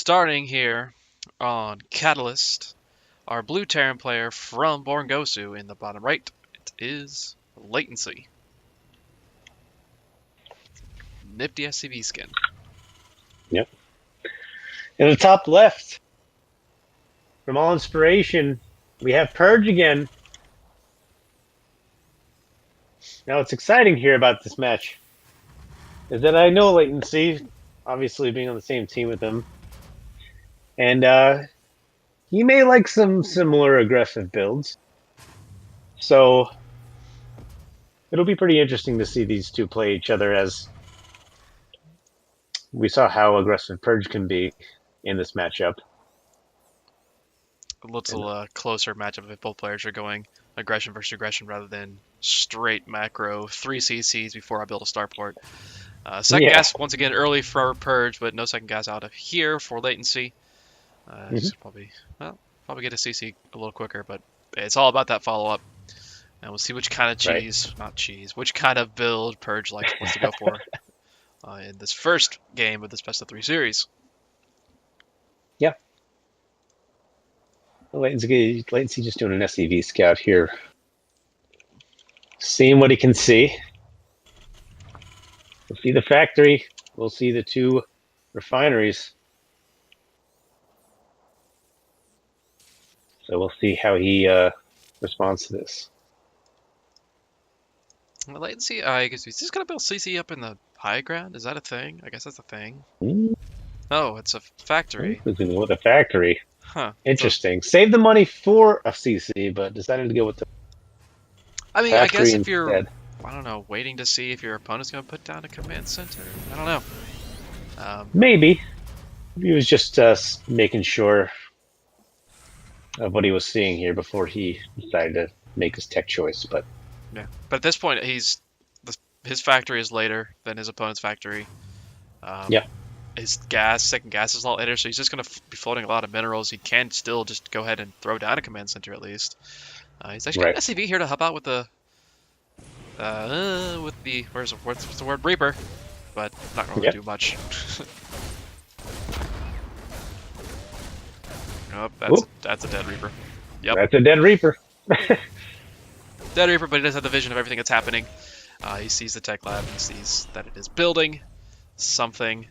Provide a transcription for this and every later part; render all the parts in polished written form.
starting here on Catalyst, our blue Terran player from Borngosu in the bottom right, it is Latency. Nifty SCV skin. Yep. In the top left, from All Inspiration, we have Purge again. Now, what's exciting here about this match is that I know Latency, obviously being on the same team with him, and he may like some similar aggressive builds. So it'll be pretty interesting to see these two play each other, as we saw how aggressive Purge can be in this matchup. It looks a little closer matchup if both players are going aggression versus aggression rather than straight macro 3 CCs before I build a starport. Second gas once again early for Purge, but no second gas out of here for Latency. Probably get a CC a little quicker, but it's all about that follow up. And we'll see which kind of which kind of build Purge wants to go for in this first game of this best of 3 series. Yeah. Latency just doing an SCV scout here. Seeing what he can see. We'll see the factory. We'll see the 2 refineries. So we'll see how he responds to this. Well, Latency, I guess he's just going to build CC up in the high ground. Is that a thing? I guess that's a thing. Oh, it's a factory. With a factory. Huh. Interesting. Save the money for a CC, but decided to go with the I guess if you're, I don't know, waiting to see if your opponent's going to put down a command center. I don't know. Maybe. He was just making sure of what he was seeing here before he decided to make his tech choice. But at this point, his factory is later than his opponent's factory. His second gas is a lot later, so he's just going to be floating a lot of minerals. He can still just go ahead and throw down a command center at least. He's actually got an SCV here to help out with the what's the word, Reaper, but not going to do much. Nope, that's a dead Reaper. Yep, that's a dead Reaper. Dead Reaper, but he does have the vision of everything that's happening. He sees the tech lab. He sees that it is building something,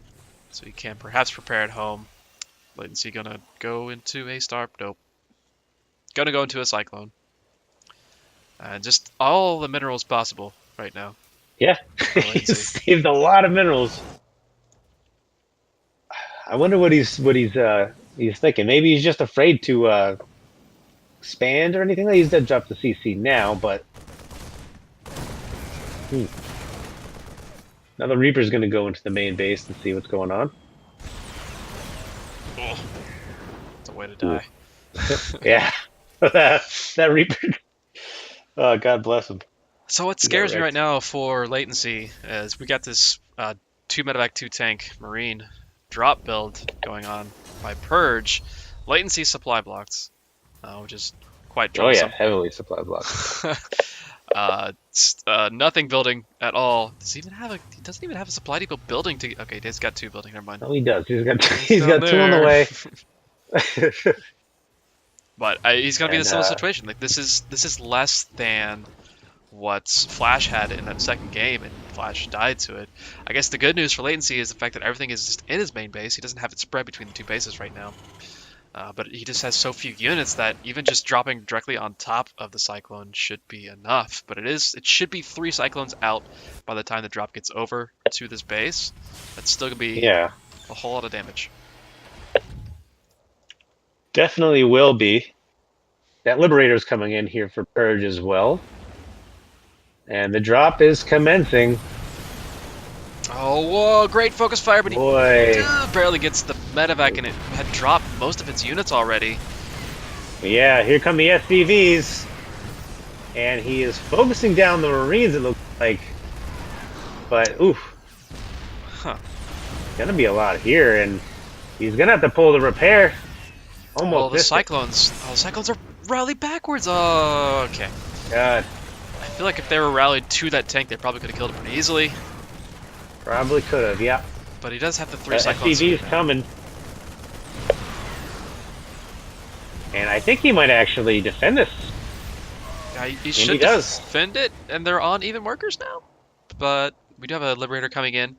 so he can perhaps prepare at home. Latency gonna go into a star. Nope. Gonna go into a cyclone. Just all the minerals possible right now. Yeah, he saved a lot of minerals. I wonder what he's thinking. Maybe he's just afraid to expand or anything. He's dead drop the CC now, but now the Reaper's going to go into the main base and see what's going on. Oh, it's a way to die. Yeah, that Reaper. Oh, God bless him. So what scares me right now for Latency is we got this 2 medevac 2 tank marine drop build going on by Purge. Latency supply blocks, which is quite troublesome. Oh yeah, heavily supply blocks. Nothing building at all. He doesn't even have a supply depot building to. Okay, he's got 2 building. Never mind. Oh, he does. He's got 2 on the way. But he's gonna be in a similar situation. Like this is less than what Flash had in that second game, and Flash died to it. I guess the good news for Latency is the fact that everything is just in his main base. He doesn't have it spread between the 2 bases right now. But he just has so few units that even just dropping directly on top of the cyclone should be enough. But it should be 3 cyclones out by the time the drop gets over to this base. That's still gonna be a whole lot of damage. Definitely will be. That Liberator's coming in here for Purge as well. And the drop is commencing. Oh, whoa, great focus fire, but he barely gets the medevac, and it had dropped most of its units already. Yeah, here come the SCVs. And he is focusing down the Marines, it looks like. But, oof. Gonna be a lot here, and he's gonna have to pull the repair. Almost. The cyclones are rallied backwards. Oh, okay. God. I feel like if they were rallied to that tank, they probably could have killed him pretty easily. Probably could have, yeah. But he does have the 3 cyclones. SCV's coming. And I think he might actually defend this. Yeah, he And he should does. defend it, and they're on even workers now. But we do have a Liberator coming in,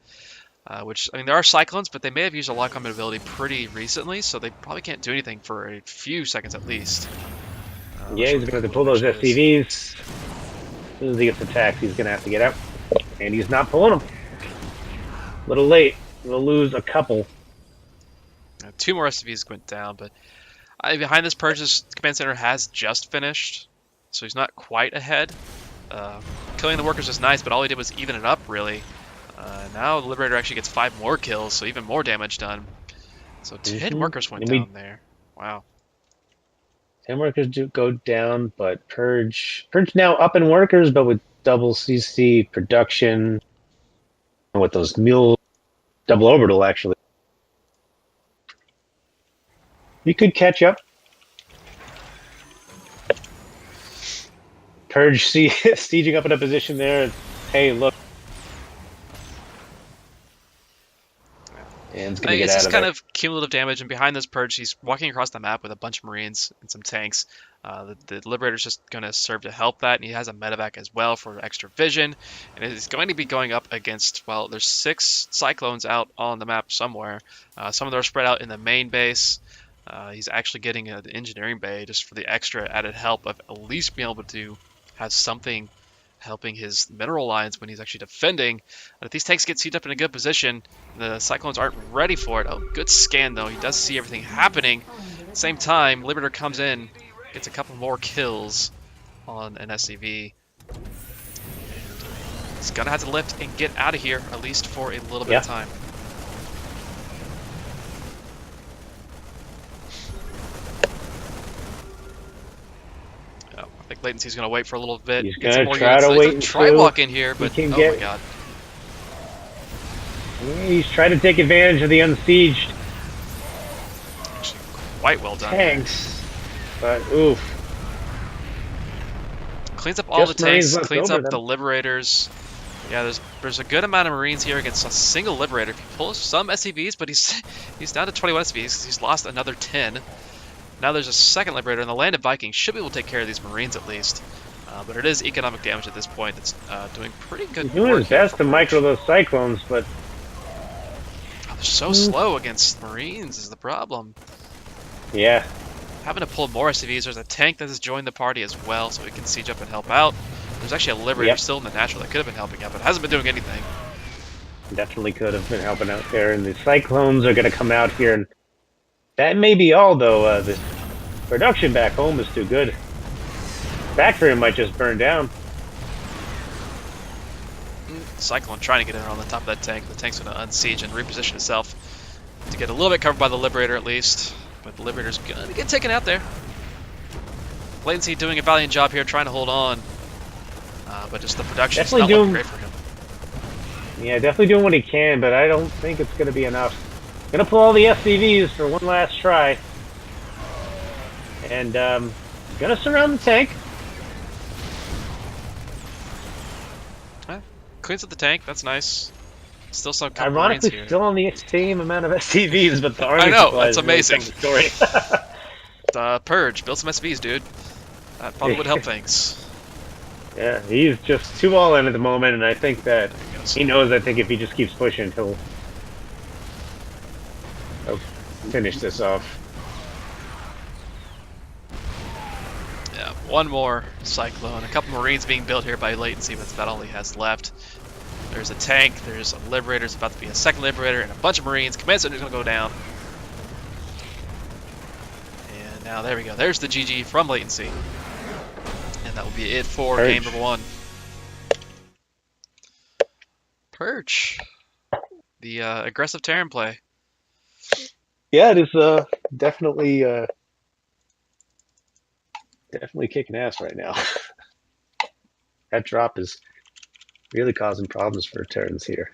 which, I mean, there are Cyclones, but they may have used a lock combat ability pretty recently, so they probably can't do anything for a few seconds at least. Not Yeah, sure he's what going the to pull those elimination is. SCVs. As soon as he gets attacked, he's going to have to get out. And he's not pulling them. A little late. We'll lose a couple. Two more SCVs went down, but behind this Purge, this command center has just finished, so he's not quite ahead. Killing the workers is nice, but all he did was even it up, really. Now the Liberator actually gets 5 more kills, so even more damage done. So 10 workers went And we down there. Wow. 10 workers do go down, but Purge now up in workers, but with double CC production and with those mule double orbital actually. You could catch up. Purge sieging up in a position there. Hey, look. And it's I going to think get it's out just of kind there. of cumulative damage, and behind this Purge, he's walking across the map with a bunch of Marines and some tanks. The Liberator's just going to serve to help that, and he has a medevac as well for extra vision. And he's going to be going up against, well, there's 6 Cyclones out on the map somewhere. Some of them are spread out in the main base. He's actually getting an engineering bay just for the extra added help of at least being able to have something helping his mineral lines when he's actually defending. And if these tanks get seated up in a good position, the Cyclones aren't ready for it. Oh, good scan though. He does see everything happening. Same time, Liberator comes in, gets a couple more kills on an SCV. He's gonna have to lift and get out of here, at least for a little bit of time. I think Latency's gonna wait for a little bit. He's Get some going to more try units. to He's wait gonna try until walk in here, he but can oh my get. god. He's trying to take advantage of the unsieged Actually, quite well done. tanks. But oof. Cleans up all the tanks, Marines cleans left up over the them. Liberators. Yeah, there's a good amount of Marines here against a single Liberator. If he pulls some SCVs, but he's down to 21 SCVs. He's lost another 10. Now there's a second Liberator, and the Landed Vikings should be able to take care of these Marines at least. But it is economic damage at this point. It's doing pretty good He's doing work his here best for to Purge. micro those Cyclones, but Oh, they're so slow against Marines is the problem. yeah. Having to pull more SCVs. There's a tank that has joined the party as well, so it can siege up and help out. There's actually a Liberator still in the natural that could have been helping out, but hasn't been doing anything. Definitely could have been helping out there. And the Cyclones are going to come out here. And that may be all, though. The production back home is too good. Factory might just burn down. Cyclone trying to get in on the top of that tank. The tank's going to unsiege and reposition itself to get a little bit covered by the Liberator at least. But the Liberator's going to get taken out there. Latency doing a valiant job here trying to hold on. But just the production is not looking great for him. Yeah, definitely doing what he can, but I don't think it's going to be enough. Going to pull all the SCVs for one last try. And going to surround the tank. Cleans up the tank, that's nice. Still some couple Marines Ironically, here. still on the same amount of SCVs, but the army I know, supplies that's amazing. Really story. Purge, build some SCVs, dude. That probably would help things. Yeah, he's just too all in at the moment, and I think that he knows. I think if he just keeps pushing, he'll finish this off. Yeah, one more Cyclone. A couple Marines being built here by Latency, but that's about all he has left. There's a tank, there's a Liberator, there's about to be a second Liberator, and a bunch of Marines. Command Center's gonna go down. And now there we go. There's the GG from Latency. And that will be it for Purge. game number 1. Purge. The aggressive Terran play. Yeah, it is definitely kicking ass right now. That drop is really causing problems for Terrans here.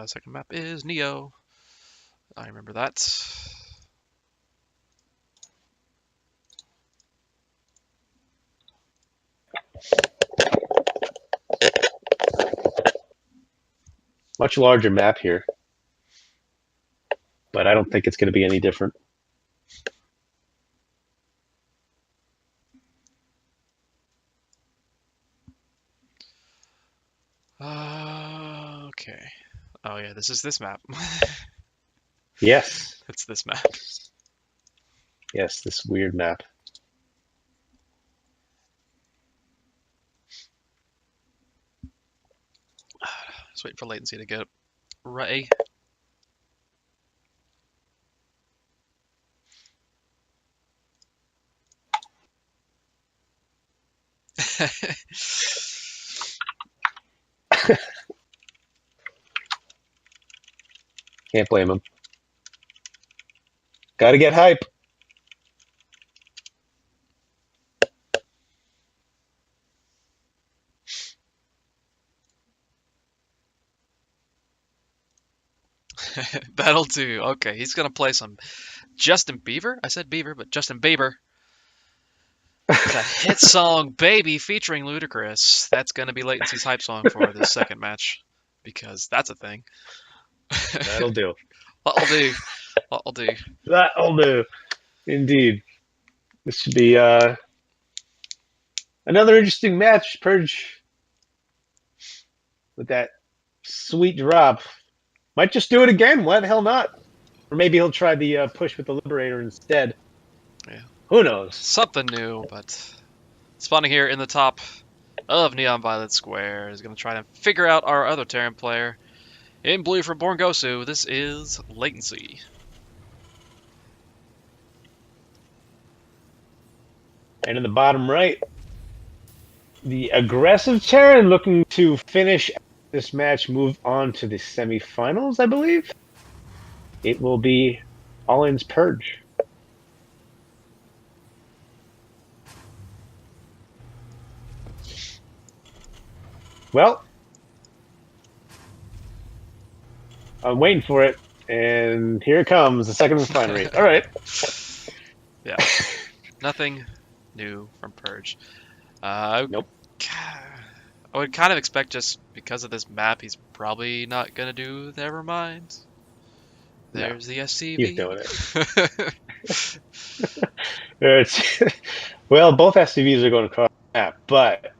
Second map is Neo. I remember that. Much larger map here, but I don't think it's going to be any different. Okay. Oh yeah, this is this map. Yes. It's this map. Yes, this weird map. Just waiting for latency to get right. Can't blame him. Got to get hype. That'll do. Okay, he's gonna play some Justin Bieber. I said Bieber, but Justin Bieber. That hit song "Baby" featuring Ludacris. That's gonna be Latency's hype song for the second match, because that's a thing. That'll do. What'll do? What'll do? That'll do. Indeed. This should be another interesting match. Purge with that sweet drop. Might just do it again. Why the hell not? Or maybe he'll try the push with the Liberator instead. Yeah. Who knows? Something new, but spawning here in the top of Neon Violet Square is going to try to figure out our other Terran player. In blue from Born Gosu, this is Latency. And in the bottom right, the aggressive Terran looking to finish this match, move on to the semifinals, I believe. It will be All-In's Purge. Well, I'm waiting for it, and here it comes, the second refinery. All right. Yeah. Nothing new from Purge. Nope. I would kind of expect, just because of this map, he's probably not going to do Nevermind. There's the SCV. He's doing it. Well, both SCVs are going across the map, but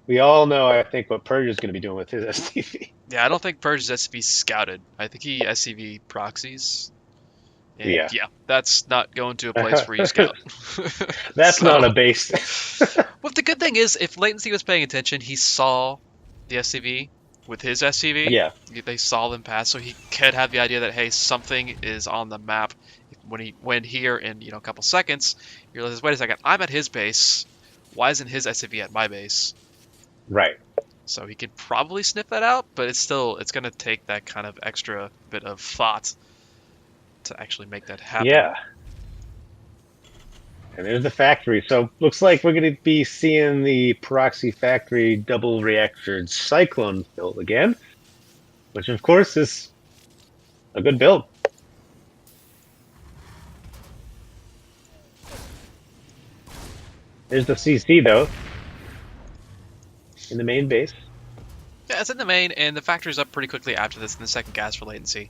we all know, I think, what Purge is going to be doing with his SCV. Yeah, I don't think Purge is SCV scouted. I think he SCV proxies. And yeah, that's not going to a place where you scout. That's not a base. Well, the good thing is, if Latency was paying attention, he saw the SCV with his SCV. Yeah. They saw them pass, so he could have the idea that, hey, something is on the map. When here in a couple seconds, he realizes, wait a second, I'm at his base. Why isn't his SCV at my base? Right. So he could probably sniff that out, but it's going to take that kind of extra bit of thought to actually make that happen. Yeah. And there's the factory. So looks like we're going to be seeing the proxy factory double reactored cyclone build again, which of course is a good build. There's the CC though, in the main base. Yeah, it's in the main, and the factory's up pretty quickly after this in the second gas for Latency.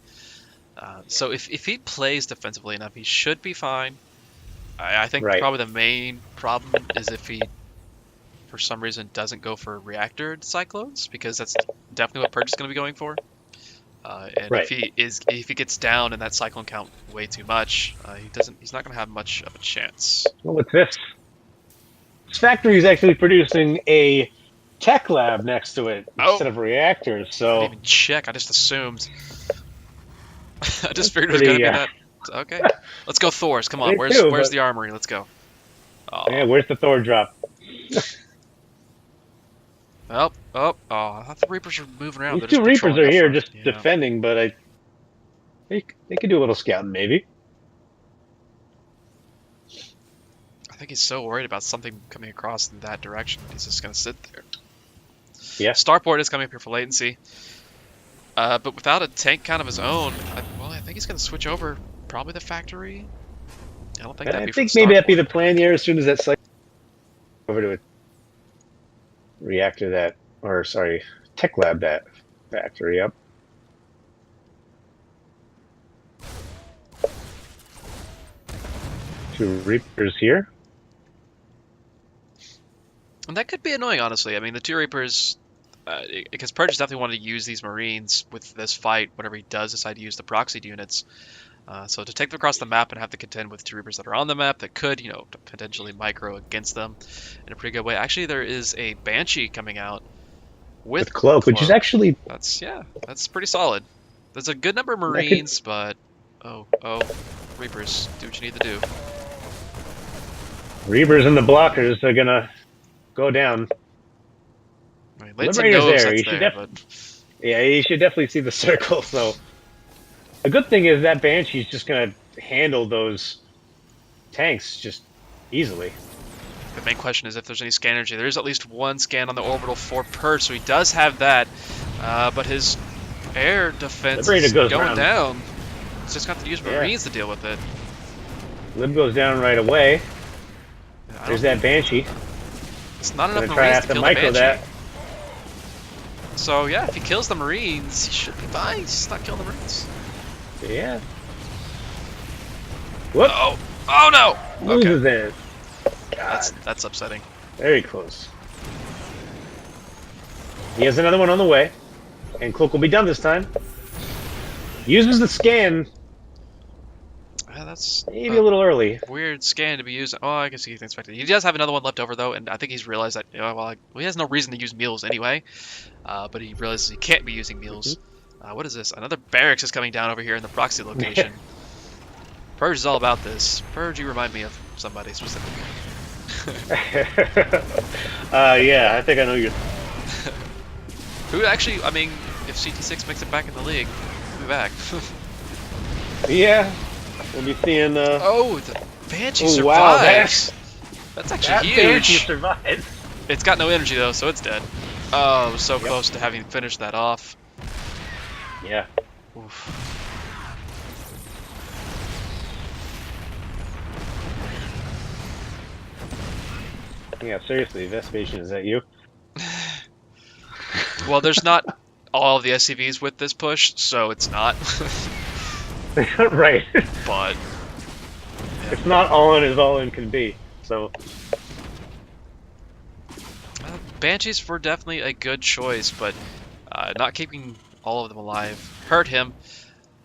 So if he plays defensively enough, he should be fine. I think probably the main problem is if he, for some reason, doesn't go for reactored cyclones, because that's definitely what Purge is going to be going for. And if he gets down in that cyclone count way too much, he's not going to have much of a chance. Well, what's this? This factory is actually producing a tech lab next to it instead of reactors. So I didn't even check. I just assumed. I just figured it was going to be that. Okay, let's go Thor's. Come on, where's the armory? Let's go. Oh. Yeah, where's the Thor drop? I thought the Reapers are moving around. These two Reapers are here just defending, but they could do a little scouting maybe. I think he's so worried about something coming across in that direction, he's just going to sit there. Yeah. Starport is coming up here for Latency. But without a tank count of his own, I think he's going to switch over probably the factory. I don't think I think maybe that'd be the plan here as soon as that cycle over to a reactor tech lab that. Factory up. Two Reapers here. And that could be annoying, honestly. I mean, the two Reapers, because Purge definitely wanted to use these Marines with this fight whenever he does decide to use the proxied units. So to take them across the map and have to contend with two Reapers that are on the map that could, potentially micro against them in a pretty good way. Actually, there is a Banshee coming out with With Cloak, which is Cloak. actually... That's pretty solid. There's a good number of That could... Marines, but Reapers, do what you need to do. Reapers and the blockers are gonna go down. I mean, Latency Liberator's knows there. that's You should there, but yeah, you should definitely see the circle. So a good thing is that Banshee's just gonna handle those tanks just easily. the main question is if there's any scan energy. There is at least one scan on the orbital for Purge, so he does have that. But his air defense Liberator is goes going down. down. He's just got to use Marines to deal with it. Lib goes down right away. There's that Banshee. It's not enough Gonna try Marines to to kill the micro Banshee. that. So yeah, if he kills the Marines, he should be fine. He's just not killing the Marines. Yeah. Whoop! Oh no! Loses it. That's upsetting. Very close. He has another one on the way. And Cloak will be done this time. Uses the scan. That's Maybe a little early. weird scan to be using. Oh, I guess he expected. He does have another one left over though, and I think he's realized that. He has no reason to use meals anyway. But he realizes he can't be using meals. What is this? Another barracks is coming down over here in the proxy location. Purge is all about this. Purge, you remind me of somebody specific. Yeah, I think I know you. Who actually? I mean, if CT6 makes it back in the league, he'll be back. Yeah, we'll be seeing. Oh, the Banshee survives. Wow, that's actually huge. Banshee survived. It's got no energy though, so it's dead. Oh, so close to having finished that off. Yeah. Oof. Yeah, seriously, Vespasian, is that you? Well, there's not all of the SCVs with this push, so it's not. Right. But it's not all in as all in can be. So Banshees were definitely a good choice, but not keeping all of them alive hurt him.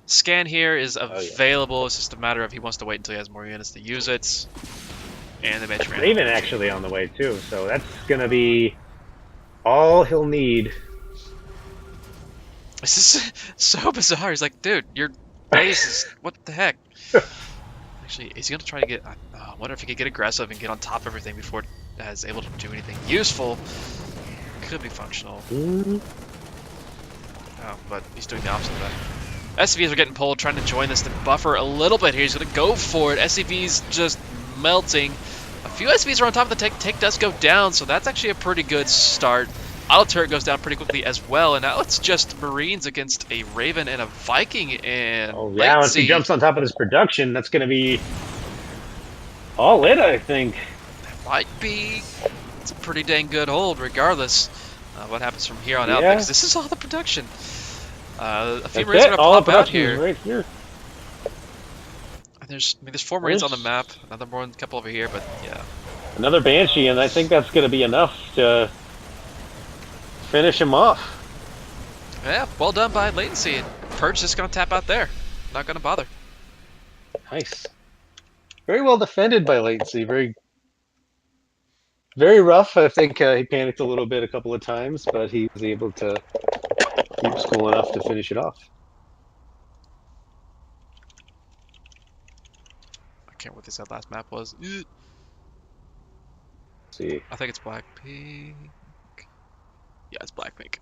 Scan here is available. It's just a matter of he wants to wait until he has more units to use it. And the Banshee ran. Raven actually on the way too, so that's gonna be all he'll need. This is so bizarre. He's like, dude, your base is what the heck? Actually, is he gonna try to get? I wonder if he could get aggressive and get on top of everything before it is able to do anything useful. Could be functional. Oh, but he's doing the opposite of that. SCVs are getting pulled, trying to join this to buffer a little bit here. He's gonna go for it. SCVs just melting. A few SCVs are on top of the tank. Tank does go down, so that's actually a pretty good start. Auto turret goes down pretty quickly as well, and now it's just Marines against a Raven and a Viking and yeah, once he jumps on top of this production, that's gonna be all it, I think. That might be. It's a pretty dang good hold, regardless what happens from here on out, because this is all the production. A few Marines are gonna pop out here. Right here. There's 4 Marines on the map, another couple over here, but yeah. Another Banshee, and I think that's going to be enough to finish him off. Yeah, well done by Latency. Purge just going to tap out there. Not going to bother. Nice. Very well defended by Latency. Very, very rough. I think he panicked a little bit a couple of times, but he was able to keep cool enough to finish it off. I can't remember what this last map was. Let's see. I think it's Blackpink. Yeah, it's Blackpink.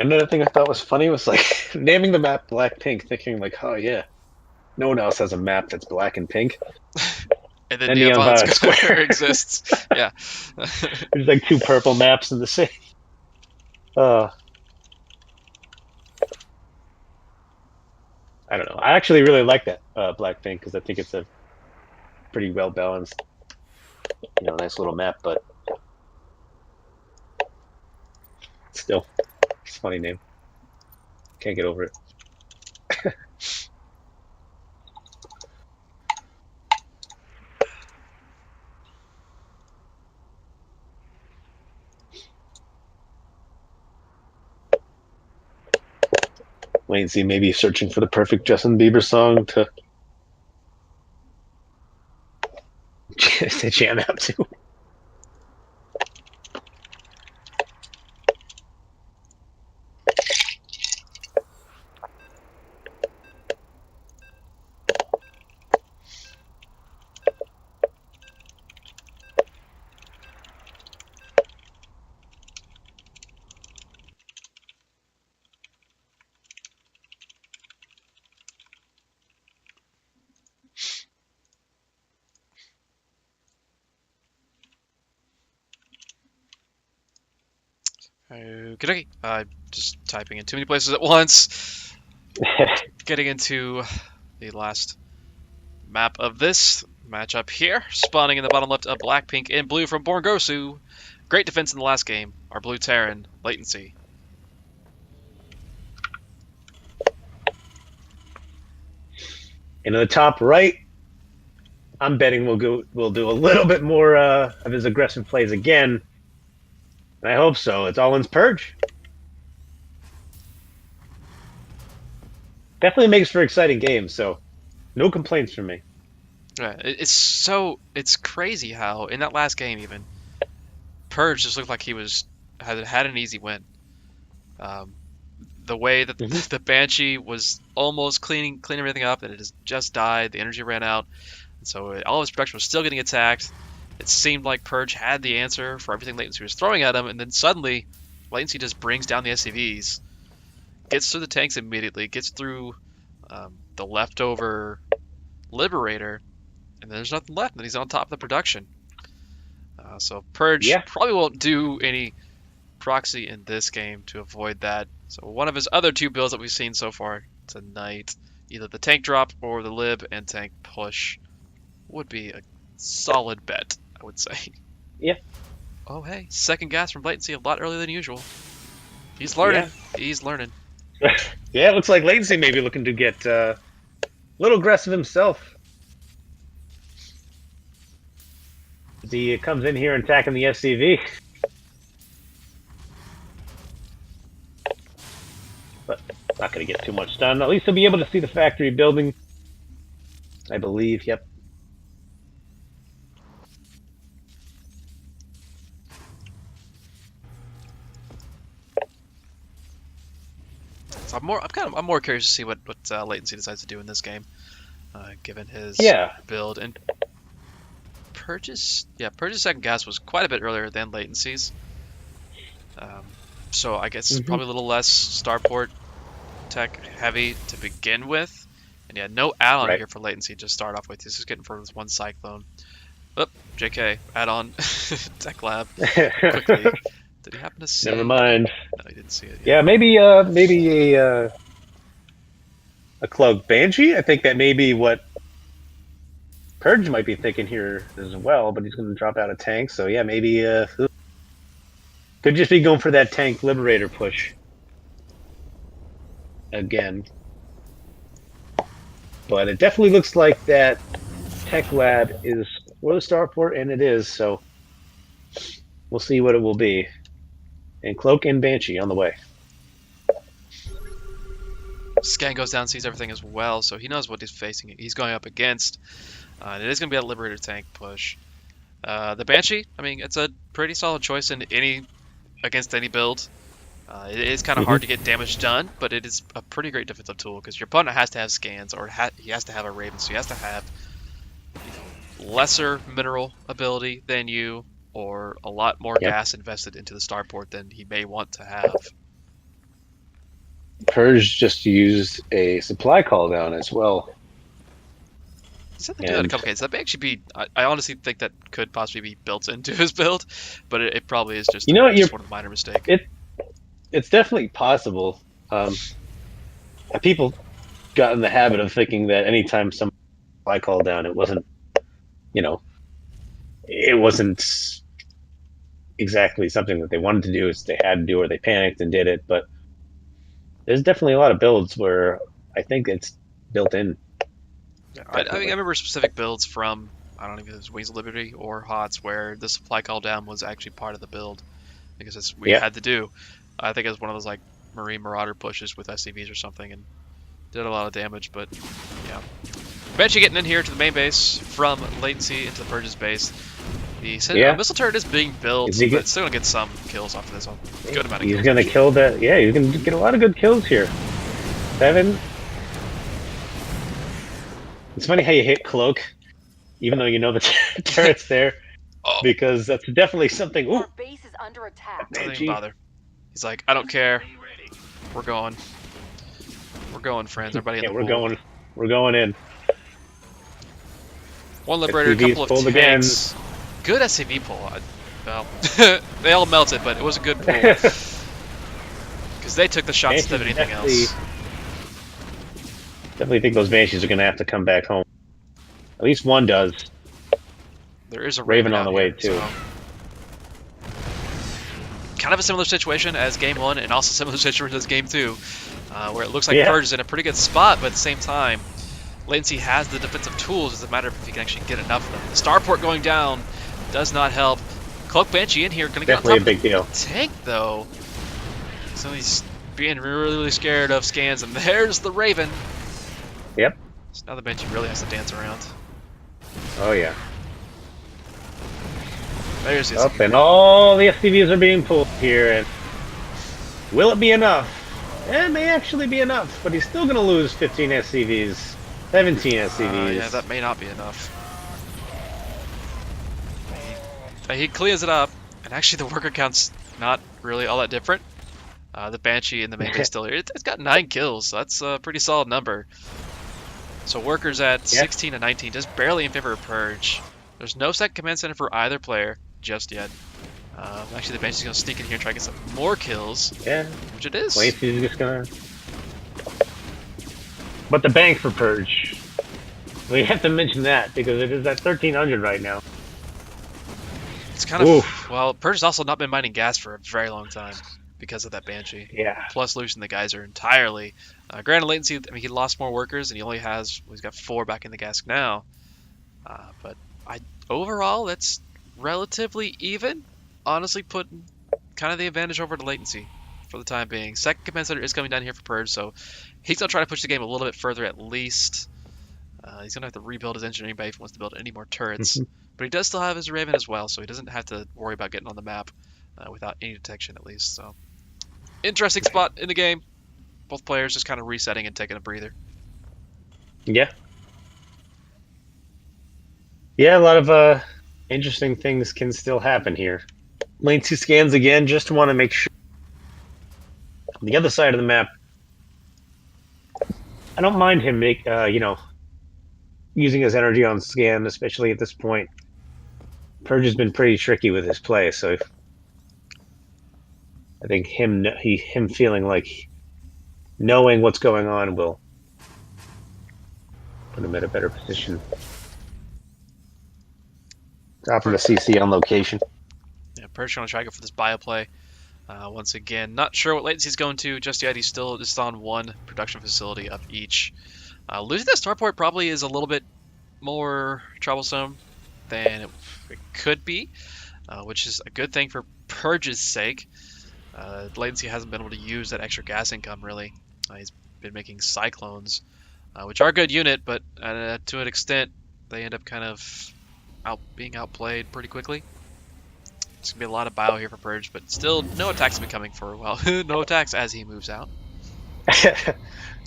Another thing I thought was funny was like naming the map Blackpink, thinking like, oh yeah, no one else has a map that's black and pink. And then Neon Violet Square exists. Yeah. There's like 2 purple maps in the same. I don't know. I actually really like that Blackpink because I think it's a pretty well balanced, nice little map. But Still, it's a funny name. Can't get over it. Latency maybe searching for the perfect Justin Bieber song to to jam out to. Okay, just typing in too many places at once. Getting into the last map of this matchup here. Spawning in the bottom left of black, pink, and blue from Borngosu. Great defense in the last game. Our blue Terran, Latency. In the top right, I'm betting we'll do a little bit more of his aggressive plays again. And I hope so. It's Allen's Purge. Definitely makes for exciting games, so no complaints from me. Yeah, it's crazy how in that last game even Purge just looked like he had an easy win. Um, the way that Mm-hmm. the Banshee was almost cleaning everything up, and it has just died. The energy ran out, and so all of his production was still getting attacked. It seemed like Purge had the answer for everything Latency was throwing at him, and then suddenly Latency just brings down the SCVs, gets through the tanks immediately, gets through the leftover Liberator, and then there's nothing left, and he's on top of the production. So Purge Yeah. probably won't do any proxy in this game to avoid that. So one of his other two builds that we've seen so far tonight, either the tank drop or the lib and tank push, would be a solid bet, I would say. Yeah. Oh hey, second gas from Latency a lot earlier than usual. He's learning. Yeah. He's learning. Yeah, it looks like Latency may be looking to get a little aggressive himself. As he comes in here attacking the SCV. But not going to get too much done. At least he'll be able to see the factory building, I believe. Yep. So I'm more curious to see what Latency decides to do in this game, given his Yeah. build and Purge's second gas was quite a bit earlier than Latency's. So I guess Mm-hmm. probably a little less starport tech heavy to begin with. And yeah, no add-on Right. here for Latency to start off with. He's just getting for this one Cyclone. Oh, JK, add-on tech lab quickly. Did he happen to see? Never mind. No, he didn't see it yet. Yeah, maybe a Cloak Banshee. I think that may be what Purge might be thinking here as well. But he's going to drop out a tank, so yeah, maybe could just be going for that tank Liberator push again. But it definitely looks like that tech lab is for the starport, and it is. So we'll see what it will be. And Cloak and Banshee on the way. Scan goes down, sees everything as well, so he knows what he's facing. He's going up against. And it is going to be a Liberator tank push. The Banshee, I mean, it's a pretty solid choice against any build. It is kind of hard to get damage done, but it is a pretty great defensive tool because your opponent has to have scans, or he has to have a Raven, so he has to have lesser mineral ability than you, or a lot more gas invested into the starport than he may want to have. Purge just used a supply call down as well. He's had to do that a couple cases. That may actually be. I honestly think that could possibly be built into his build, but it probably is just just one of the minor mistake. It's definitely possible. People got in the habit of thinking that anytime somebody supply call down, it wasn't exactly something that they wanted to do. It's they had to do, or they panicked and did it. But there's definitely a lot of builds where I think it's built in. Yeah, I Definitely. remember specific builds from, I don't know if it was Wings of Liberty or HOTS, where the supply call down was actually part of the build because it's we Yeah. had to do. I think it was one of those like Marine Marauder pushes with SCVs or something, and did a lot of damage. But yeah, Banshee getting in here to the main base from Latency into the Purge's base. The Yeah. missile turret is being built, Is he but get, it's still gonna get some kills off of this one. Good amount of he's kills gonna actually. kill that. Yeah, he's gonna get a lot of good kills here. 7. It's funny how you hit cloak, even though you know the turret's there, Oh, because that's definitely something. Ooh, Our base is under attack. doesn't even Banshee. bother. He's like, I don't care. We're going. We're going, friends. Everybody in Yeah, the pool. we're going in. One Liberator, a SCV's couple of pulled again. tanks. Good SCV pull. Well, they all melted, but it was a good pull. Because they took the shots instead of anything else. Definitely think those Banshees are gonna have to come back home. At least one does. There is a Raven Raven on out the way here, too. so kind of a similar situation as Game 1, and also similar situation as Game 2, where it looks like Purge is in a pretty good spot, but at the same time, Latency has the defensive tools. It's a matter of if he can actually get enough of them. The starport going down does not help. Cloak Banshee in here, going to get on top Definitely a big deal. of the tank, though. So he's being really scared of scans, and there's the Raven. Yep. So now the Banshee really has to dance around. Oh yeah. There's his. Up and all the SCVs are being pulled here, and will it be enough? It may actually be enough, but he's still going to lose 15 SCVs, 17 SCVs. Yeah, that may not be enough. He clears it up, and actually the worker count's not really all that different. The Banshee in the main base still here. It's got 9 kills, so that's a pretty solid number. So workers at 16 and 19, just barely in favor of Purge. There's no second command center for either player just yet. Actually, the Banshee's going to sneak in here and try to get some more kills. Yeah. Which it is. Latency's just going to... But the bank for Purge. We have to mention that, because it is at 1,300 right now. It's kind of... Well, Purge has also not been mining gas for a very long time because of that Banshee. Yeah. Plus losing the geyser entirely. Granted, Latency, I mean, he lost more workers, and he only has... Well, he's got 4 back in the gas now. But overall, that's relatively even. Honestly, putting kind of the advantage over to Latency for the time being. Second command center is coming down here for Purge, so he's going to try to push the game a little bit further at least. He's going to have to rebuild his engineering bay if he wants to build any more turrets. But he does still have his Raven as well, so he doesn't have to worry about getting on the map without any detection at least. So interesting spot in the game. Both players just kind of resetting and taking a breather. Yeah. Yeah, a lot of interesting things can still happen here. Latency scans again, just want to make sure. On the other side of the map, I don't mind him using his energy on scan, especially at this point. Purge has been pretty tricky with his play, so I think him feeling like knowing what's going on will put him in a better position. Dropping the CC on location. Yeah, Purge going to try to go for this bio play. Once again, not sure what Latency's going to just yet. He's still just on one production facility of each. Losing that starport probably is a little bit more troublesome than it could be, which is a good thing for Purge's sake. Latency hasn't been able to use that extra gas income, really. He's been making Cyclones, which are a good unit, but to an extent, they end up kind of being outplayed pretty quickly. It's going to be a lot of bio here for Purge, but still, no attacks have been coming for a while. No attacks as he moves out.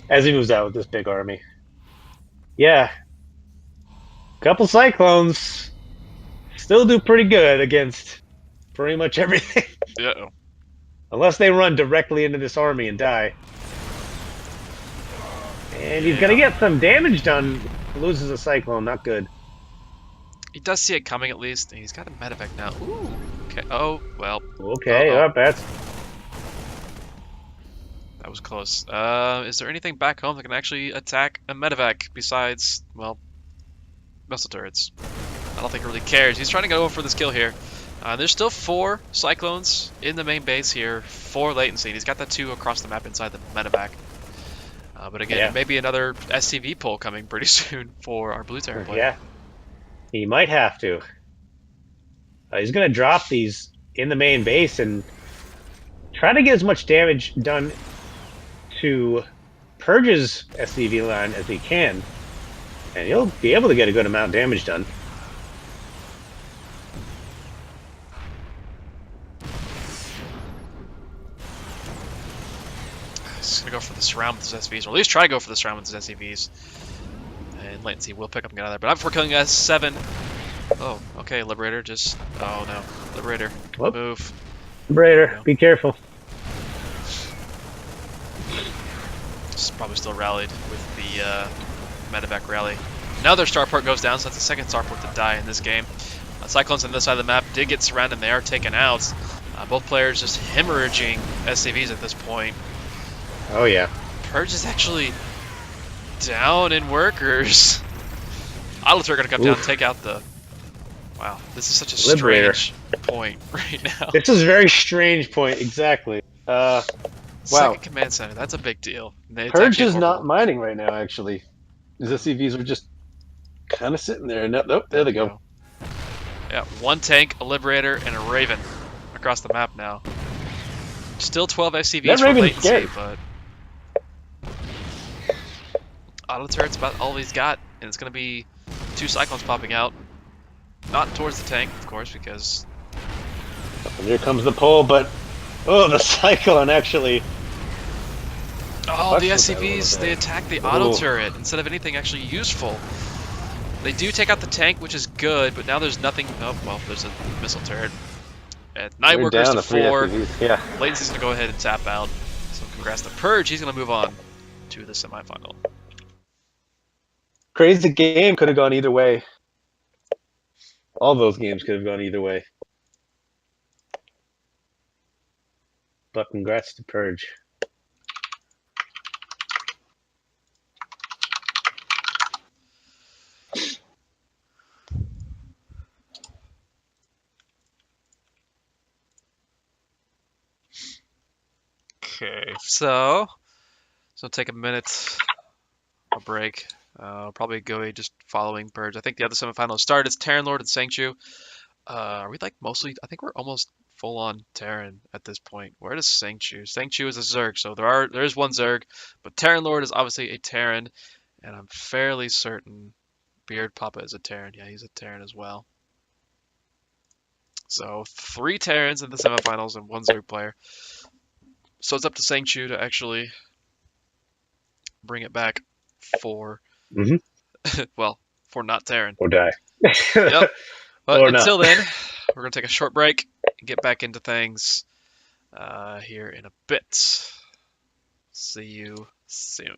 As he moves out with this big army. Yeah. Couple Cyclones still do pretty good against pretty much everything. Uh-oh. Unless they run directly into this army and die. And he's going to get some damage done. Loses a Cyclone, not good. He does see it coming at least, and he's got a medevac now. Ooh, okay. Oh, well. Okay, that was close. Is there anything back home that can actually attack a medevac besides, well, missile turrets? I don't think he really cares. He's trying to go for this kill here. There's still 4 Cyclones in the main base here for Latency. And he's got the 2 across the map inside the medevac. But again, Yeah. maybe another SCV pull coming pretty soon for our Blue Terran player. Yeah. He might have to. He's going to drop these in the main base and try to get as much damage done to Purge's SCV line as he can. And he'll be able to get a good amount of damage done. He's going to go for the surround with his SCVs, or at least try to go for the surround with his SCVs. And Latency will pick up and get out of there. But not before killing S7. Oh, okay, Liberator, just... Oh, no. Liberator, Whoop. move. Liberator, be careful. It's probably still rallied with the medevac rally. Another starport goes down, so that's the second starport to die in this game. Cyclones on this side of the map did get surrounded and they are taken out. Both players just hemorrhaging SCVs at this point. Oh, yeah. Purge is actually down in workers. Autolids are going to come down and take out the... Wow, this is such a Liberator. strange point right now. This is a very strange point, exactly. Wow. Second command center, that's a big deal. Purge is not mining right now, actually. His SCVs are just kind of sitting there. Nope, there they go. Yeah, 1 tank, a Liberator, and a Raven across the map now. Still 12 SCVs for Latency, but... Auto turret's about all he's got, and it's going to be 2 Cyclones popping out. Not towards the tank, of course, because... And here comes the pull, but... Oh, the Cyclone actually... Oh, the SCVs, they attack the auto turret instead of anything actually useful. They do take out the tank, which is good, but now there's nothing... Oh, well, there's a missile turret. And 9 workers to 4. Yeah. Latency's going to go ahead and tap out. So congrats to Purge. He's going to move on to the semifinal. Crazy game. Could have gone either way. All those games could have gone either way. But congrats to Purge. Okay, so take a minute, a break. Probably go just following Purge. I think the other semifinals started. It's Terran Lord and Sanctu. Are we like mostly? I think we're almost full on Terran at this point. Where does Sanctu? Sanctu is a Zerg, so there is 1 Zerg, but Terran Lord is obviously a Terran, and I'm fairly certain Beard Papa is a Terran. Yeah, he's a Terran as well. So 3 Terrans in the semifinals and 1 Zerg player. So it's up to Sanctu to actually bring it back for, well, for not Terran. Or die. Yep. But or until not. then, we're going to take a short break and get back into things here in a bit. See you soon.